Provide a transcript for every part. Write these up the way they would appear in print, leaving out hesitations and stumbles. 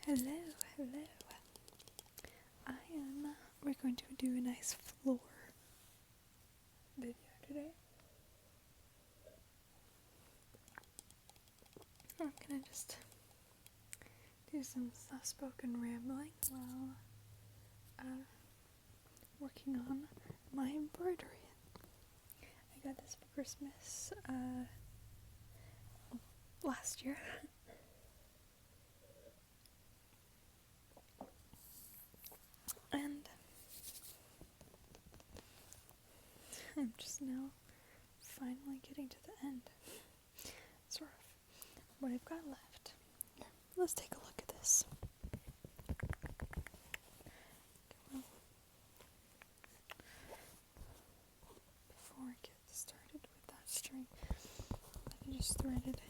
Hello, hello. We're going to do a nice floor video today. I'm gonna just do some soft-spoken rambling while working on my embroidery. I got this for Christmas last year. And I'm just now finally getting to the end. Sort of what I've got left. Here, let's take a look at this. Well, before I get started with that string, let me just thread it.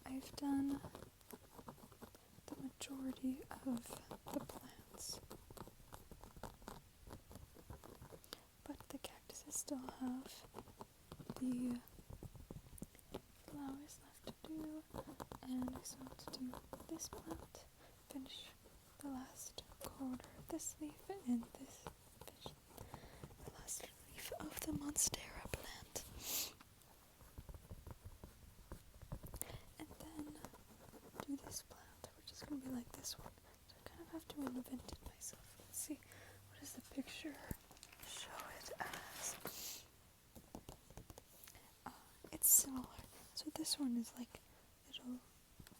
I've done the majority of the plants, but the cactuses still have the flowers left to do, and I still have to do this plant, finish the last quarter of this leaf, and finish the last leaf of the monstera plant. And then do this plant, which is going to be like this one. So I kind of have to invent it myself. Let's see, what does the picture show it as? It's similar. So this one is like little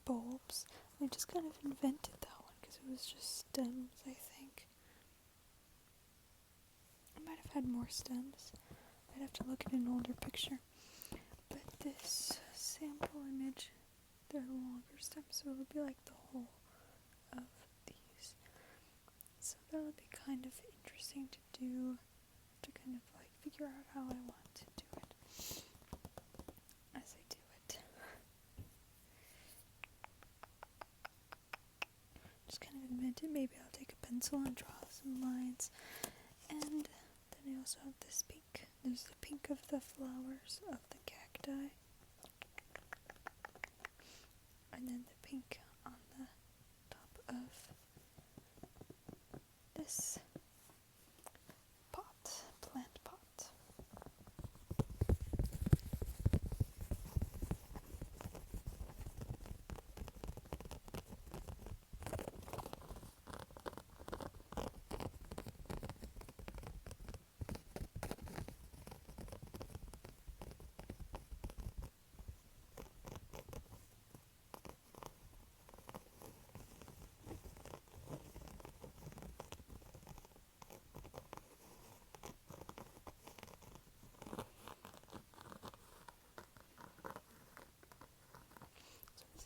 bulbs. I just kind of invented that one because it was just stems, I think. I might have had more stems. I'd have to look at an older picture. But this sample image, they're longer stems, so it'll be like the whole of these. So that'll be kind of interesting to do, to kind of like figure out how I want to do it as I do it. Just kind of invent it. Maybe I'll take a pencil and draw some lines. And then I also have this pink. There's the pink of the flowers of the cacti. And then the pink on the top of this plant pot.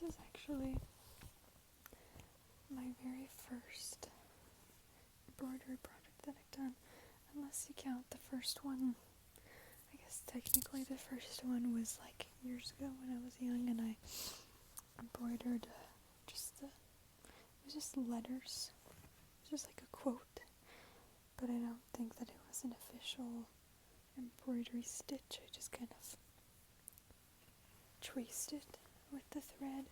This is actually my very first embroidery project that I've done, unless you count the first one. I guess technically the first one was like years ago when I was young, and I embroidered it was just letters. It was just like a quote, but I don't think that it was an official embroidery stitch. I just kind of traced it with the thread.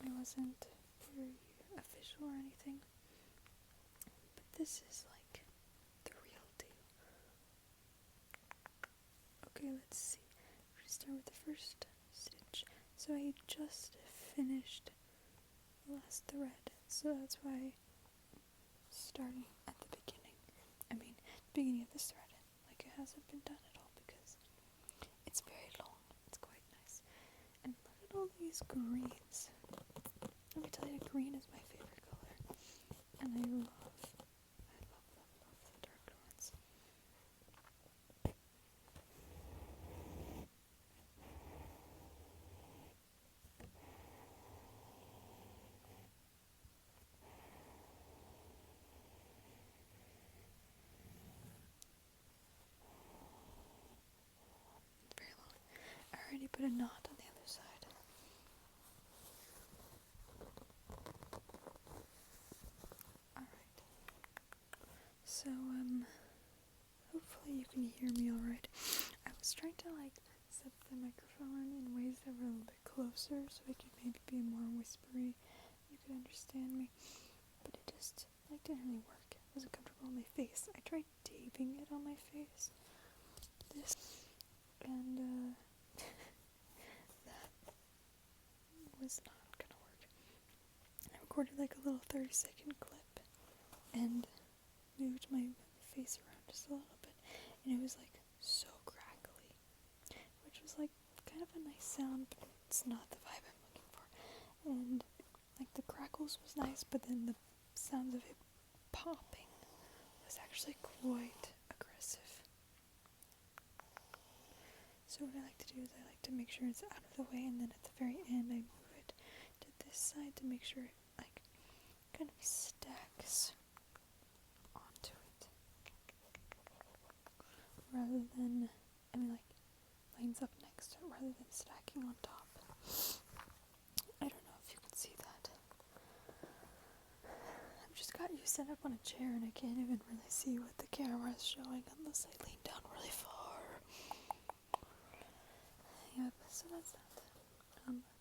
It wasn't very official or anything, but this is like the real deal. Okay, let's see. We're gonna start with the first stitch. So I just finished the last thread, so that's why starting at the beginning. Beginning of this thread, like it hasn't been done at all because it's very long. It's quite nice. And look at all these greens. Let me tell you, green is my favorite color. And I love the darker ones. Very long. I already put a knot on the other side. Alright. So, hopefully you can hear me alright. I was trying to, set the microphone in ways that were a little bit closer so it could maybe be more whispery. You could understand me. But it just, didn't really work. It wasn't comfortable on my face. I tried taping it on my face. And that was not gonna work. I recorded a little 30-second clip and moved my face around just a little bit, and it was so crackly, which was kind of a nice sound, but it's not the vibe I'm looking for. And the crackles was nice, but then the sounds of it popping was actually quite aggressive. So what I like to do is I like to make sure it's out of the way, and then at the very end I move it to this side to make sure it kind of stacks onto it, rather than, lines up next to it rather than stacking on top. I don't know if you can see that. I've just got you set up on a chair and I can't even really see what the camera is showing unless I lean down really far. Yep, so that's that.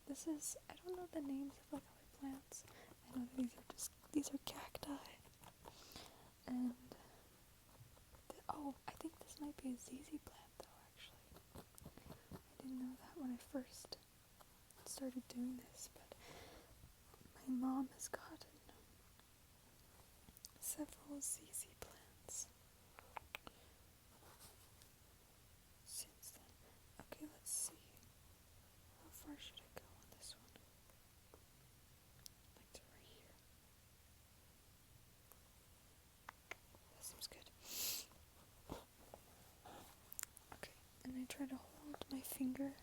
This is, I don't know the names of other plants. I know these are cacti. And, I think this might be a ZZ plant though, actually. I didn't know that when I first started doing this, but my mom has gotten several ZZ plants since then. Okay, let's see. How far should I go on this one? To right here. That seems good. Okay, and I try to hold my finger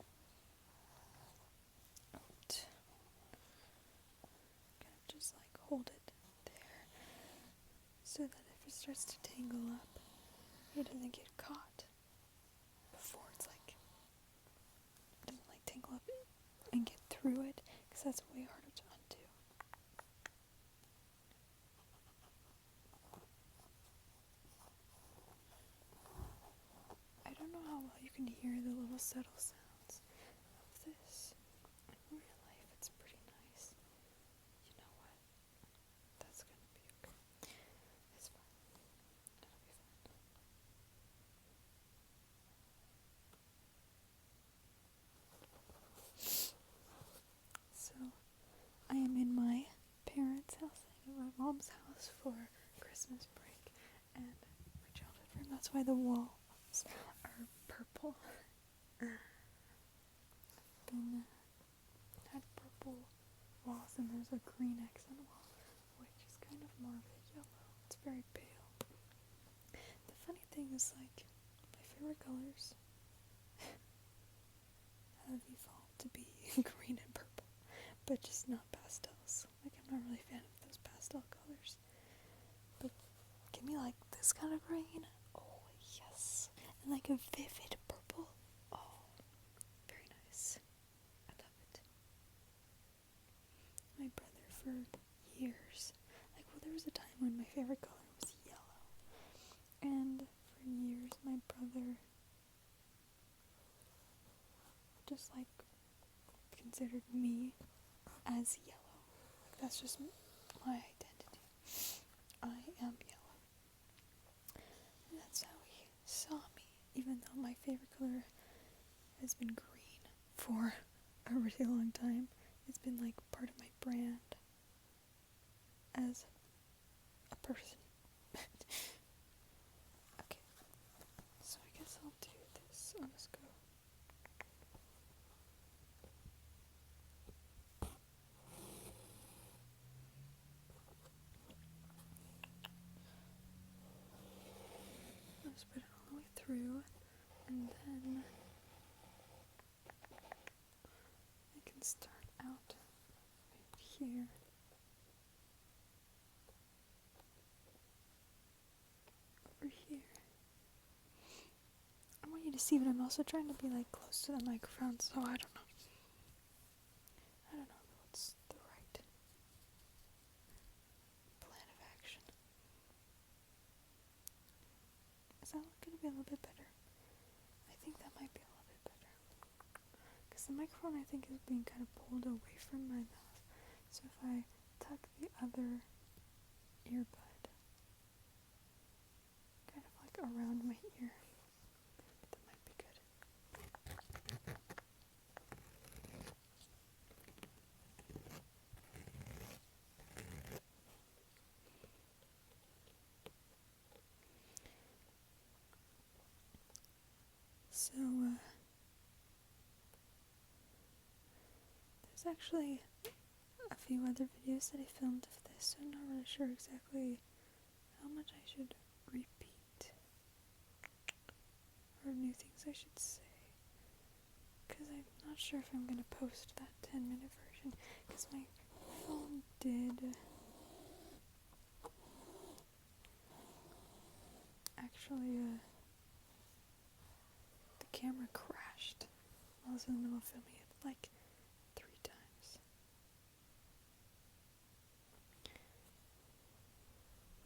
out. Kind of just hold it there, so that if it starts to tangle up, it doesn't get caught before it's it doesn't tangle up and get through it, because that's way harder to undo. I don't know how well you can hear the little subtle sounds of this. In real life, it's pretty nice. You know what? That's gonna be okay. It's fine. It'll be fine. So, I am in my parents' house. I'm at my mom's house for Christmas break, and my childhood room. That's why the walls are purple. Had purple walls, and there's a green accent wall, which is kind of more of a yellow. It's very pale. The funny thing is, my favorite colors have evolved to be green and purple, but just not pastels. I'm not really a fan of those pastel colors. But give me this kind of green. Oh yes. And a vivid purple. Oh, very nice. I love it. My brother for years, there was a time when my favorite color was yellow. And for years my brother just considered me as yellow. That's just my identity. I am yellow. And that's how he saw me, even though my favorite color has been green for a really long time. It's been part of my brand as a person. Okay, so I guess I'll do this. I'll just go. Just put it all the way through, and then I can start out right here. Over here. I want you to see, but I'm also trying to be close to the microphone, so I don't know. I don't know what's the right plan of action. Is that going to be a little bit better? I think that might be a little bit better. the microphone I think is being kind of pulled away from my mouth. So if I tuck the other earbud kind of like around my ear, that might be good. So, there's actually a few other videos that I filmed of this, so I'm not really sure exactly how much I should repeat, or new things I should say, because I'm not sure if I'm going to post that 10-minute version, because my phone did actually, the camera crashed while I was in the middle of filming it, like 3 times.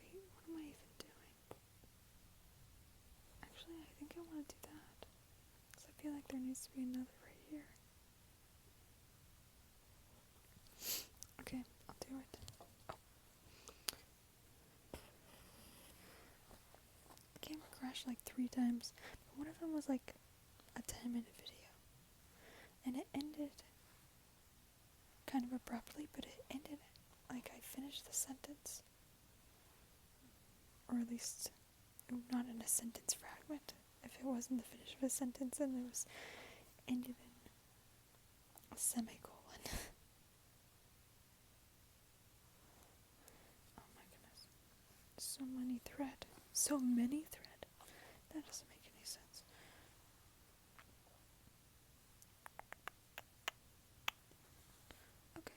Wait, what am I even doing? Actually, I think I want to do that, because I feel like there needs to be another right here. Okay, I'll do it. Oh. The camera crashed like 3 times, but one of them was like a 10-minute video, and it ended kind of abruptly, but it ended like I finished the sentence, or at least not in a sentence fragment. If it wasn't the finish of a sentence, then it was ended in a semicolon. Oh my goodness. So many thread. That doesn't make any sense. Okay.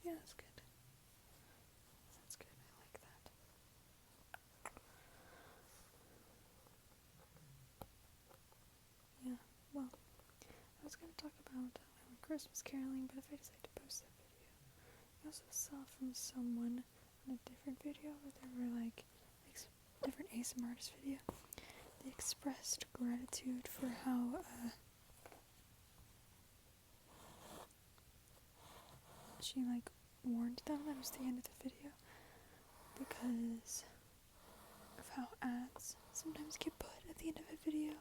Yeah, that's good. That's good. I like that. Yeah, well, I was going to talk about Christmas caroling, but if I decide to post that video, I also saw from someone on a different video where they were like different ASMR artist video, they expressed gratitude for how she like warned them that it was the end of the video because of how ads sometimes get put at the end of a video.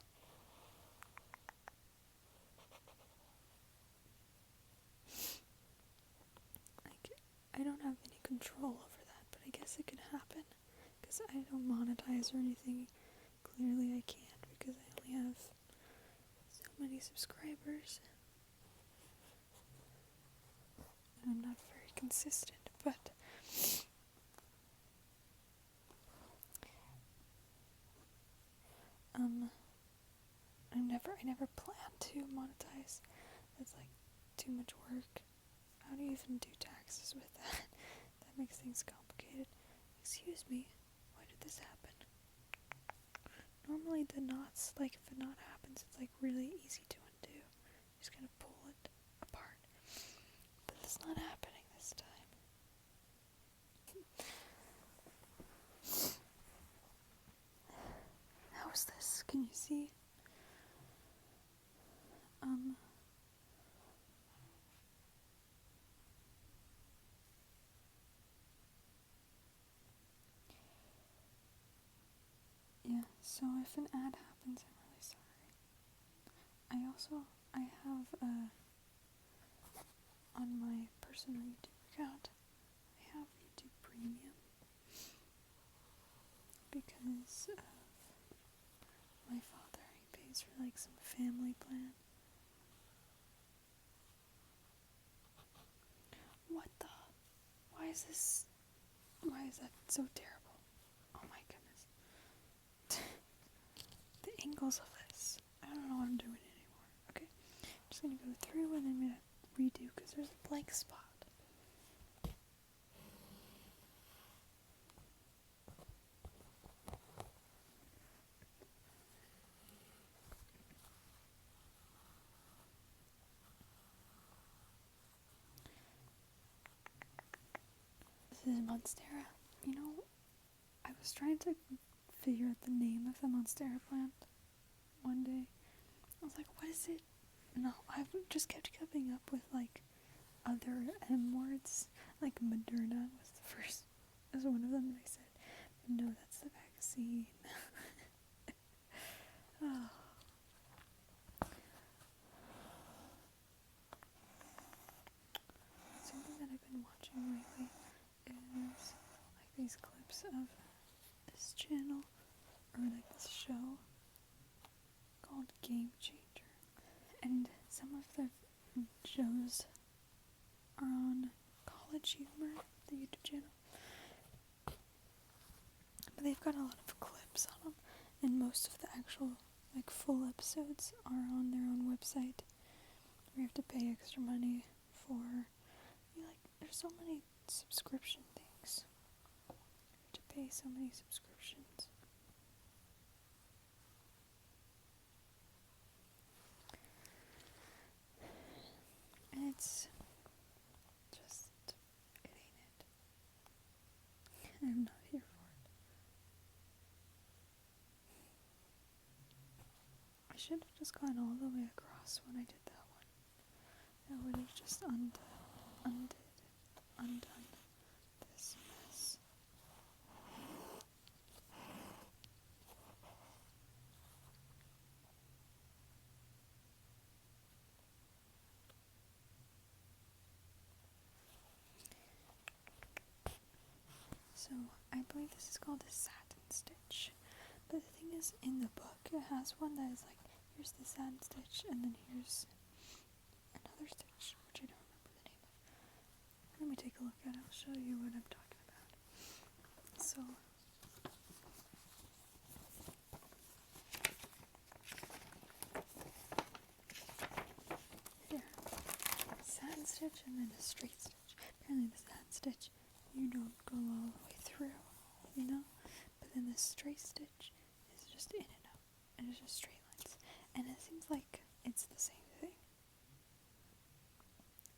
Like, I don't have any control over that, but I guess it can happen because I don't monetize or anything. Clearly I can't because I only have so many subscribers and I'm not very consistent, but I never plan to monetize. That's like too much work. How do you even do taxes with that? That makes things complicated. Excuse me, why did this happen? Normally the knots, like if a knot happens, it's like really easy to undo. You just gotta pull it apart. But that's not happening this time. How is this? Can you see? Yeah, so if an ad happens, I'm really sorry. I have, on my personal YouTube account, I have YouTube Premium because of my father. He pays for like some family plan. What the? Why is that so terrible? Oh my goodness. The angles of this. I don't know what I'm doing anymore. Okay. I'm just gonna go through and then I'm gonna redo because there's a blank spot. This is Monstera. You know, I was trying to figure out the name of the Monstera plant one day. I was like, what is it? no, I've just kept coming up with like other M words. Like Moderna was one of them that I said. But no, that's the vaccine. Oh. Something that I've been watching lately is like these clips of this channel or like this show called Game Changer, and some of the shows are on College Humor, the YouTube channel, but they've got a lot of clips on them, and most of the actual like full episodes are on their own website. We have to pay extra money for, there's so many subscription things. You have to pay so many subscriptions. And it's just, it ain't it. I'm not here for it. I should have just gone all the way across when I did that one. That would have just undone this mess. So, I believe this is called a satin stitch. But the thing is, in the book, it has one that is like, here's the satin stitch, and then here's another stitch, which I don't remember the name of. Let me take a look at it, I'll show you what I'm talking about. So, here, satin stitch and then a straight stitch. Apparently the satin stitch, you don't go all the way through, you know? But then the straight stitch is just in and out, and it's just straight lines. And it seems like it's the same thing.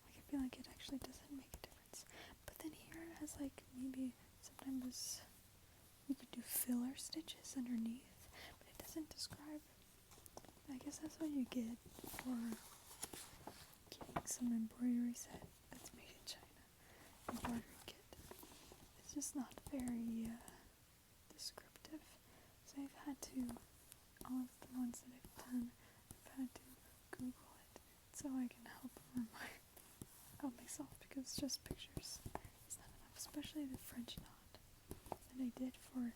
Like, I feel like it actually doesn't make a difference. But then here it has like, maybe sometimes you could do filler stitches underneath, but it doesn't describe. I guess that's what you get for getting some embroidery set that's made in China. Embroidery kit. It's just not very descriptive. So I've had to, all of the ones that I've done, I've had to Google it so I can help myself, because it's just pictures. It's not enough, especially the French knot that I did for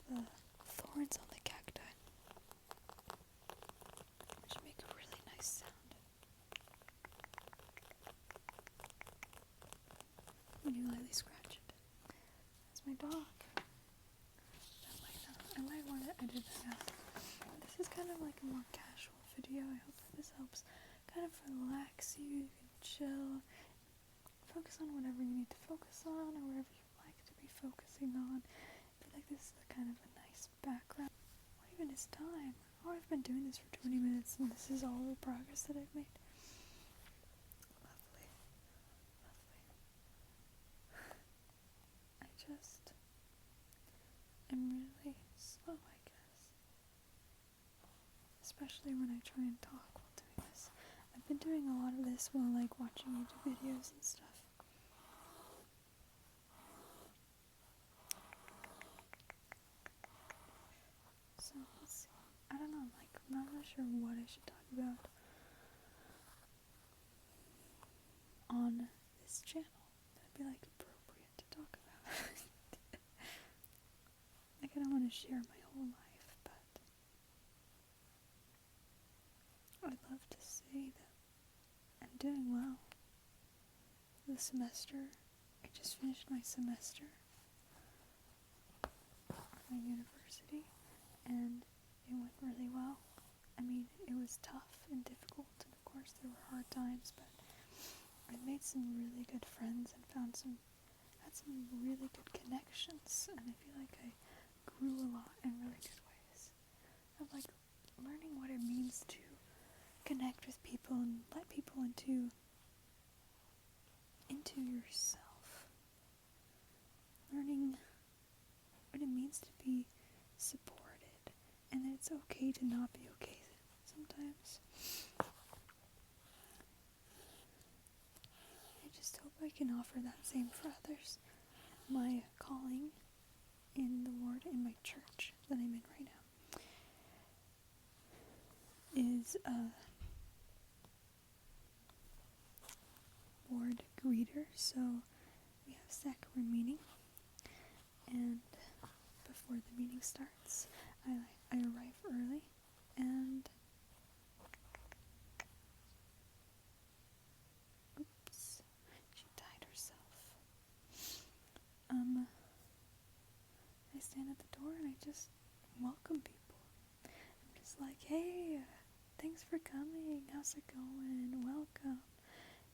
the thorns on the cacti, which make a really nice sound when you lightly scratch it. That's my dog. I might want to edit that out. This is kind of like a more casual video. I hope that this helps kind of relax you. You can chill, focus on whatever you need to focus on, or whatever you like to be focusing on. I feel like this is kind of a nice background. What even is time? Oh, I've been doing this for 20 minutes, and this is all the progress that I've made. Lovely. I just am really slow, I guess. Especially when I try and talk while doing this. I've been doing a lot of this while like watching YouTube videos and stuff. So let's see. I don't know, I'm not really sure what I should talk about on this channel that'd be like appropriate to talk about. Like, I don't want to share my whole life, but I'd love to say that I'm doing well. The semester, I just finished my semester at my university, and it went really well. I mean, it was tough and difficult, and of course there were hard times, but I made some really good friends and had some really good connections, and I feel like I grew a lot in really good ways. Of like learning what it means to connect with people and let people into yourself. Learning what it means to be supported, and that it's okay to not be okay sometimes. I can offer that same for others. My calling in the ward in my church that I'm in right now is a ward greeter. So we have sacrament meeting, and before the meeting starts, I arrive early, and oops, she tied herself. I stand at the door and I just welcome people. I'm just like, hey, thanks for coming, how's it going, welcome.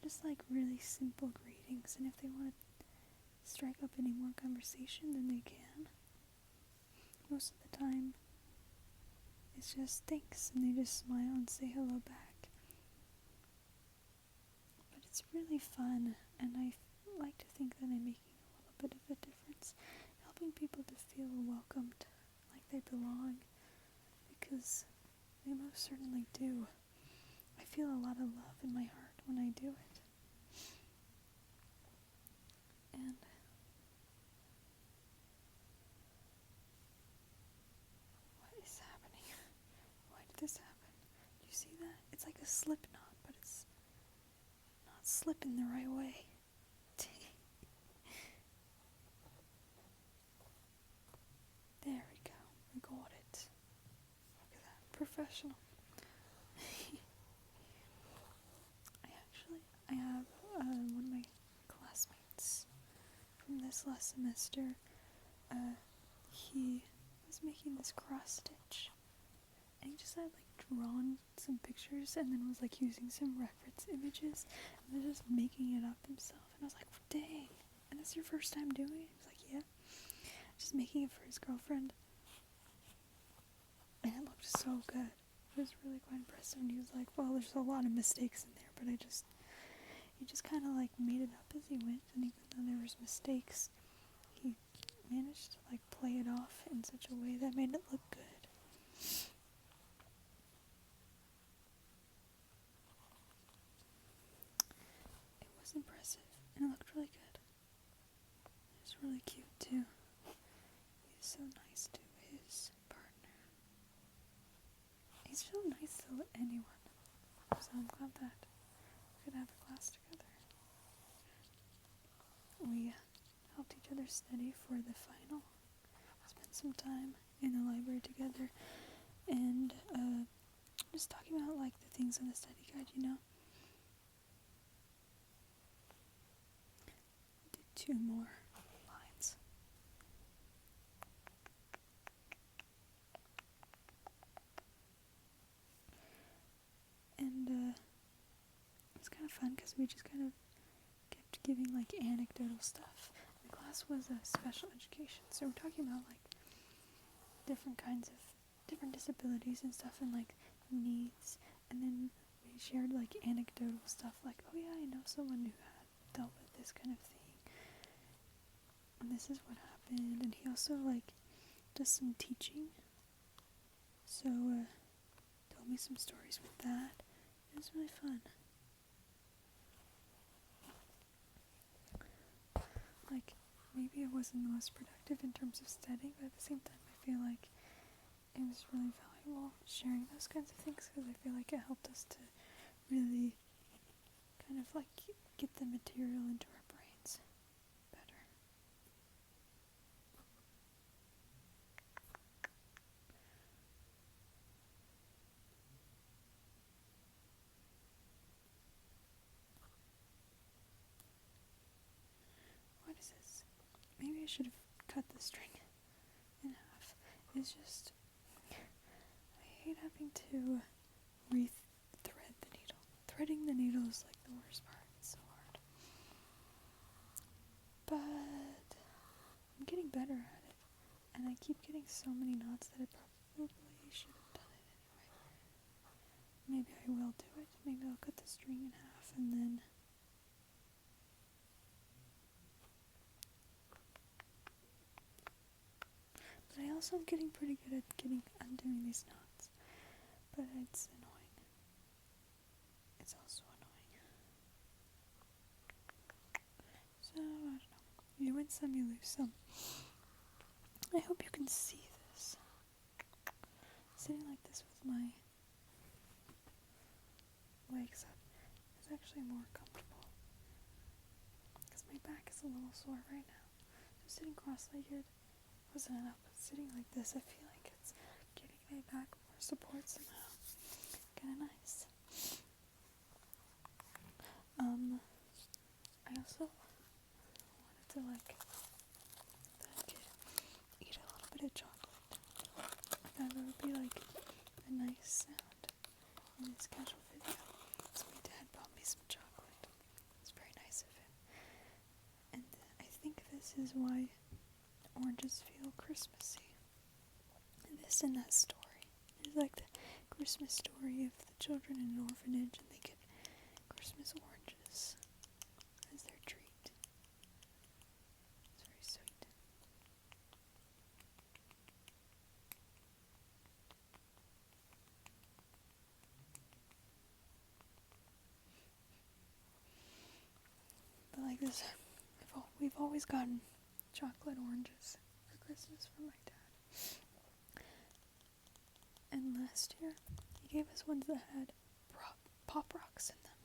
Just like really simple greetings, and if they want to strike up any more conversation, then they can. Most of the time, it's just thanks, and they just smile and say hello back. But it's really fun, and I like to think that I'm making a little bit of a difference, helping people to feel welcomed, like they belong, because they most certainly do. I feel a lot of love in my heart when I do it. And what is happening? Why did this happen? Do you see that? It's like a slip knot, but it's not slipping the right way. There we go. We got it. Look at that. Professional. I have one of my classmates from this last semester. He was making this cross stitch, and he just had like drawn some pictures and then was like using some reference images and then just making it up himself. And I was like, dang, and that's your first time doing it? He was like, yeah, just making it for his girlfriend, and it looked so good. It was really quite impressive. And he was like, well, there's a lot of mistakes in there, but he just kind of like made it up as he went, and even though there was mistakes, he managed to like play it off in such a way that made it look good. It was impressive, and it looked really good. It was really cute too. He's so nice to his partner. He's so nice to anyone. So I'm glad that we could have a class together. We helped each other study for the final. Spent some time in the library together, and just talking about like the things in the study guide, you know. I did 2 more lines. And it was kind of fun because we just kind of kept giving like anecdotal stuff. The class was a special education, so we're talking about like different kinds of different disabilities and stuff, and like needs. And then we shared like anecdotal stuff, like, oh yeah, I know someone who had dealt with this kind of thing, and this is what happened. And he also like does some teaching, so told me some stories with that. It was really fun. Like, maybe it wasn't the most productive in terms of studying, but at the same time I feel like it was really valuable sharing those kinds of things, because I feel like it helped us to really kind of like get the material into our brains better. What is this? Maybe I should have cut the string in half. It's just, I hate having to re-thread the needle. Threading the needle is like the worst part. It's so hard. But I'm getting better at it, and I keep getting so many knots that I probably should have done it anyway. Maybe I will do it. Maybe I'll cut the string in half and then but I also am getting pretty good at undoing these knots. But it's annoying. It's also annoying. You win some, you lose some. I hope you can see this. Sitting like this with my legs up is actually more comfortable because my back is a little sore right now. So sitting cross-legged wasn't enough, but sitting like this, I feel like it's giving my back more support somehow. Kinda nice. I also wanted to like eat a little bit of chocolate. I thought it would be like a nice sound in this casual video. So my dad bought me some chocolate. It's very nice of him. And I think this is why oranges feel Christmassy. And this and that story. It's like the Christmas story of the children in an orphanage and they get Christmas oranges as their treat. It's very sweet. But like this, we've always gotten chocolate oranges for Christmas from my dad. And last year, he gave us ones that had pop rocks in them,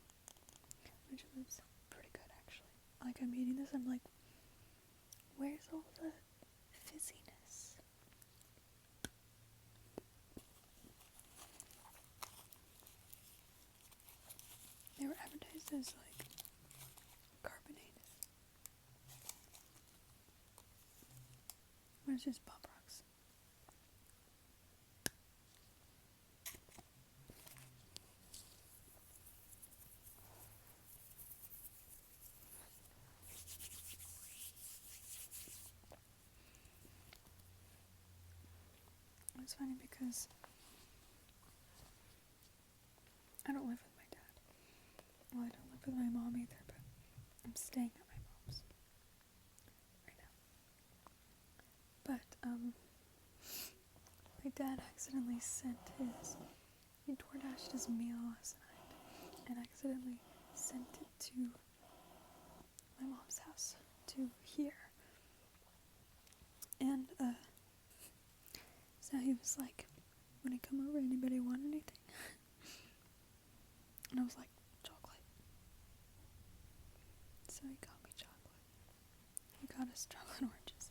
which was pretty good actually. Like I'm eating this, I'm like, where's all the fizziness? They were advertised as like carbonated, but it's just pop rocks. It's funny because I don't live with my dad. Well, I don't live with my mom either, but I'm staying at my mom's right now. But, my dad accidentally he DoorDashed his meal last night and accidentally sent it to my mom's house, to here. And, so he was like, when I come over, anybody want anything? And I was like, chocolate. So he got me chocolate. He got us chocolate oranges,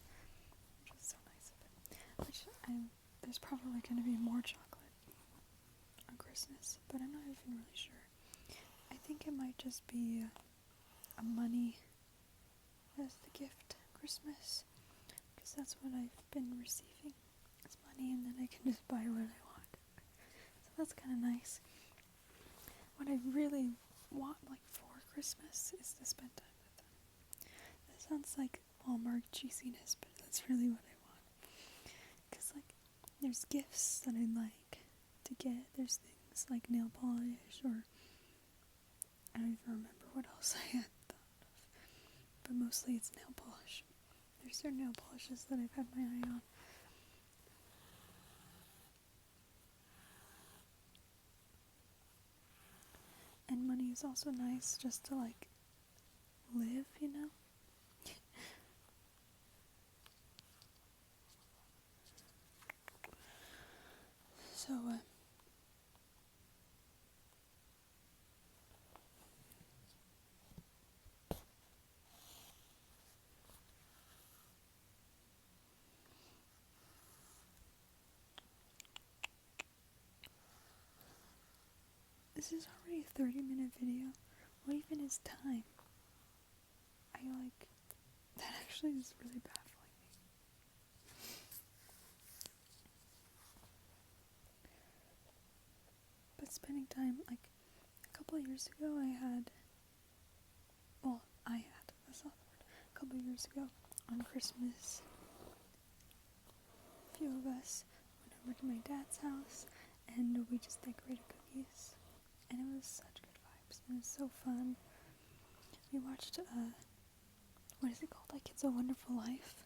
which was so nice of him. There's probably going to be more chocolate on Christmas, but I'm not even really sure. I think it might just be a money as the gift Christmas, because that's what I've been receiving. It's money, and then I can just buy what I want. So that's kind of nice. What I really want, like, for Christmas is to spend time with them. That sounds like Hallmark cheesiness, but that's really what I want. Because, like, there's gifts that I like to get. There's things like nail polish, or I don't even remember what else I had thought of. But mostly it's nail polish. There's certain nail polishes that I've had my eye on. And money is also nice just to, like, live, you know? So, this is already a 30-minute video. What even is time? That actually is really baffling me. But spending time, like, a couple of years ago that's not the word. A couple of years ago, on Christmas, a few of us went over to my dad's house, and we just decorated cookies. And it was such good vibes. It was so fun. We watched, what is it called? Like, It's a Wonderful Life.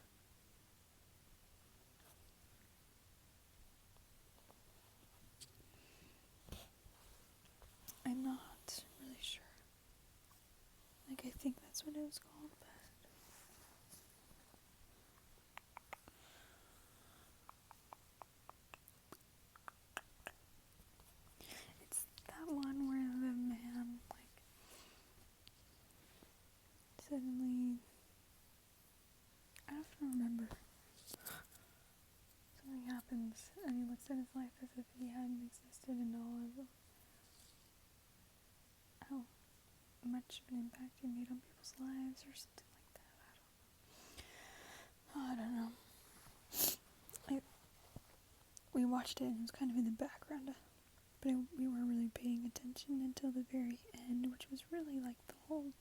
I'm not really sure. Like, I think that's what it was called, but much of an impact it made on people's lives or something like that. I don't know. We watched it and it was kind of in the background, but we weren't really paying attention until the very end, which was really like the whole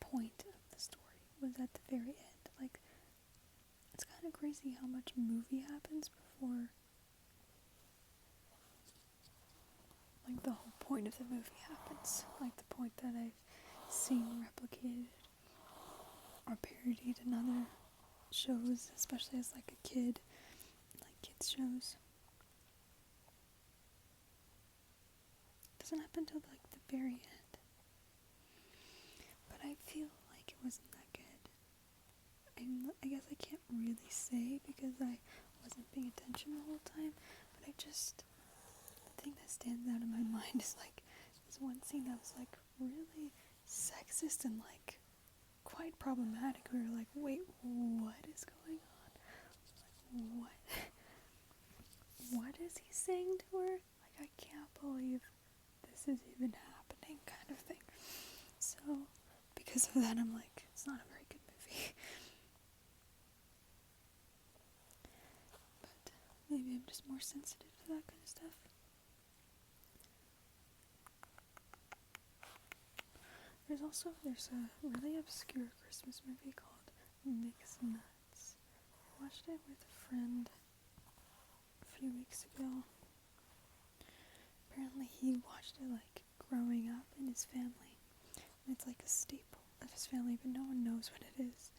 point of the story was at the very end. Like, it's kind of crazy how much movie happens before, like, the whole point of the movie happens. Like, the point that I've seen replicated or parodied in other shows, especially as, like, a kid, like, kids' shows. Doesn't happen till, like, the very end. But I feel like it wasn't that good. I guess I can't really say because I wasn't paying attention the whole time, but the thing that stands out in my mind is, like, this one scene that was, like, really sexist and, like, quite problematic. We were like, wait, what is going on? Like, what is he saying to her? Like, I can't believe this is even happening, kind of thing. So, because of that, I'm like, it's not a very good movie. But maybe I'm just more sensitive to that kind of stuff. There's a really obscure Christmas movie called Mixed Nuts. I watched it with a friend a few weeks ago. Apparently he watched it, like, growing up in his family. And it's like a staple of his family, but no one knows what it is.